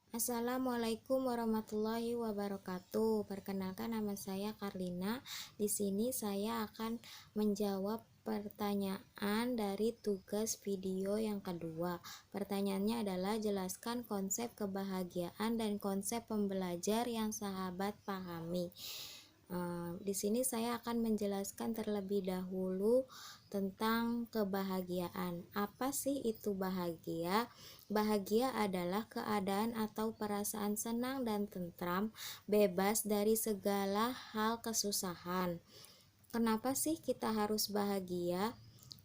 Assalamualaikum warahmatullahi wabarakatuh. Perkenalkan, nama saya Karlina. Di sini saya akan menjawab pertanyaan dari tugas video yang kedua. Pertanyaannya adalah jelaskan konsep kebahagiaan dan konsep pembelajar yang sahabat pahami. Di sini saya akan menjelaskan terlebih dahulu tentang kebahagiaan. Apa sih itu bahagia? Bahagia adalah keadaan atau perasaan senang dan tentram, bebas dari segala hal kesusahan. Kenapa sih kita harus bahagia?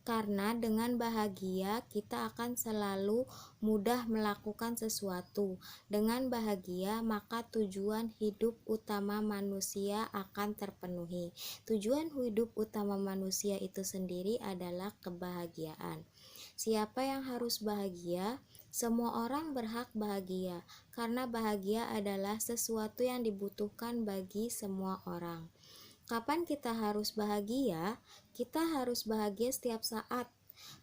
Karena dengan bahagia kita akan selalu mudah melakukan sesuatu. Dengan bahagia maka tujuan hidup utama manusia akan terpenuhi. Tujuan hidup utama manusia itu sendiri adalah kebahagiaan. Siapa yang harus bahagia? Semua orang berhak bahagia, karena bahagia adalah sesuatu yang dibutuhkan bagi semua orang. Kapan kita harus bahagia? Kita harus bahagia setiap saat,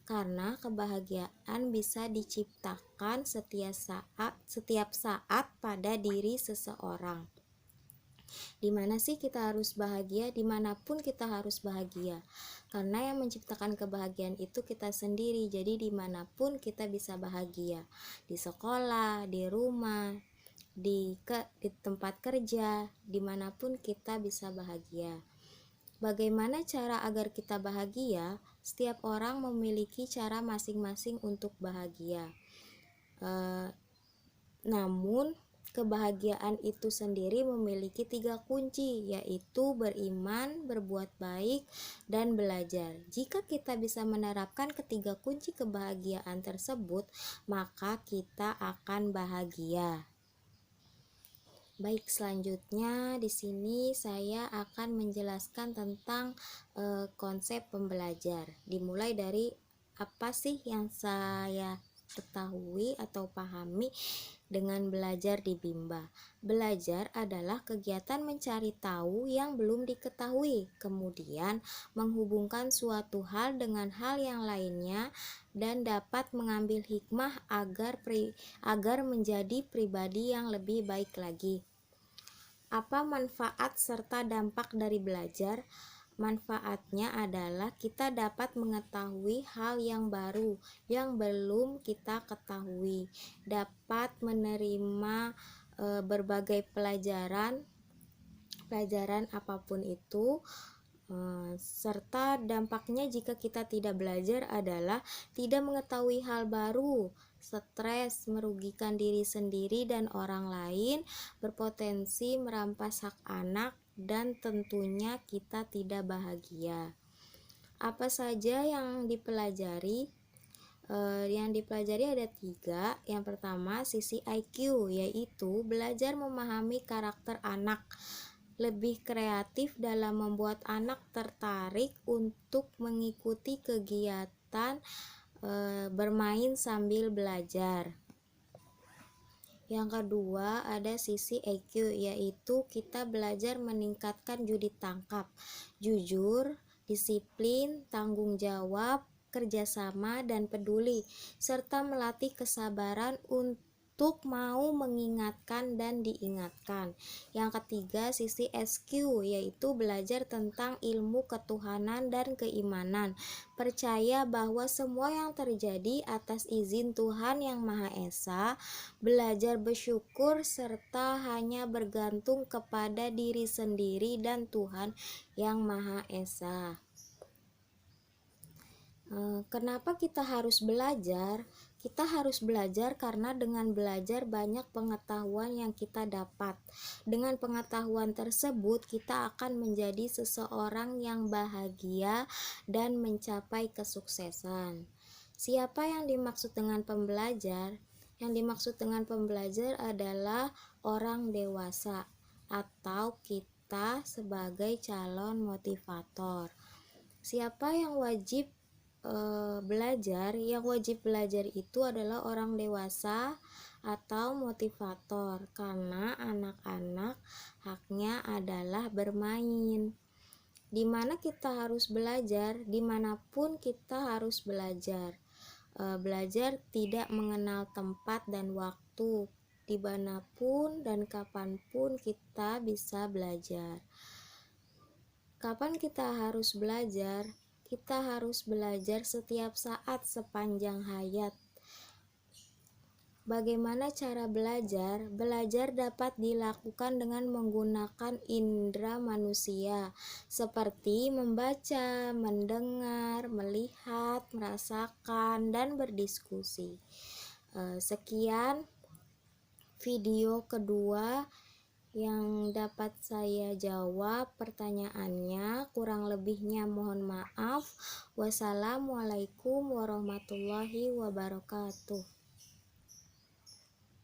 karena kebahagiaan bisa diciptakan setiap saat pada diri seseorang. Dimana sih kita harus bahagia? Dimanapun kita harus bahagia, karena yang menciptakan kebahagiaan itu kita sendiri. Jadi dimanapun kita bisa bahagia, di sekolah, di rumah, di tempat kerja, dimanapun kita bisa bahagia. Bagaimana cara agar kita bahagia? Setiap orang memiliki cara masing-masing untuk bahagia. Namun kebahagiaan itu sendiri memiliki 3 kunci, yaitu beriman, berbuat baik, dan belajar. Jika kita bisa menerapkan ketiga kunci kebahagiaan tersebut, maka kita akan bahagia. Baik, selanjutnya di sini saya akan menjelaskan tentang konsep pembelajar. Dimulai dari apa sih yang saya ketahui atau pahami dengan belajar di Bimba. Belajar adalah kegiatan mencari tahu yang belum diketahui, kemudian menghubungkan suatu hal dengan hal yang lainnya dan dapat mengambil hikmah agar menjadi pribadi yang lebih baik lagi. Apa manfaat serta dampak dari belajar? Manfaatnya adalah kita dapat mengetahui hal yang baru yang belum kita ketahui, dapat menerima berbagai pelajaran apapun itu. Serta dampaknya jika kita tidak belajar adalah tidak mengetahui hal baru, stres, merugikan diri sendiri dan orang lain, berpotensi merampas hak anak, dan tentunya kita tidak bahagia. Apa saja yang dipelajari? Yang dipelajari ada 3. Yang pertama, sisi IQ, yaitu belajar memahami karakter anak, lebih kreatif dalam membuat anak tertarik untuk mengikuti kegiatan bermain sambil belajar. Yang kedua ada sisi EQ, yaitu kita belajar meningkatkan judi tangkap, jujur, disiplin, tanggung jawab, kerjasama, dan peduli, serta melatih kesabaran untuk mau mengingatkan dan diingatkan. Yang ketiga sisi SQ, yaitu belajar tentang ilmu ketuhanan dan keimanan, percaya bahwa semua yang terjadi atas izin Tuhan yang Maha Esa, belajar bersyukur, serta hanya bergantung kepada diri sendiri dan Tuhan yang Maha Esa. Kenapa kita harus belajar? Kita harus belajar karena dengan belajar banyak pengetahuan yang kita dapat. Dengan pengetahuan tersebut kita akan menjadi seseorang yang bahagia dan mencapai kesuksesan. Siapa yang dimaksud dengan pembelajar? Yang dimaksud dengan pembelajar adalah orang dewasa atau kita sebagai calon motivator. Siapa yang wajib belajar? Yang wajib belajar itu adalah orang dewasa atau motivator, karena anak-anak haknya adalah bermain. Dimana kita harus belajar? Dimanapun kita harus belajar. Belajar tidak mengenal tempat dan waktu, dimanapun dan kapanpun kita bisa belajar. Kapan kita harus belajar? Kita harus belajar setiap saat sepanjang hayat. Bagaimana cara belajar? Belajar dapat dilakukan dengan menggunakan indera manusia, seperti membaca, mendengar, melihat, merasakan, dan berdiskusi. Sekian video kedua yang dapat saya jawab pertanyaannya. Kurang lebihnya mohon maaf. Wassalamualaikum warahmatullahi wabarakatuh.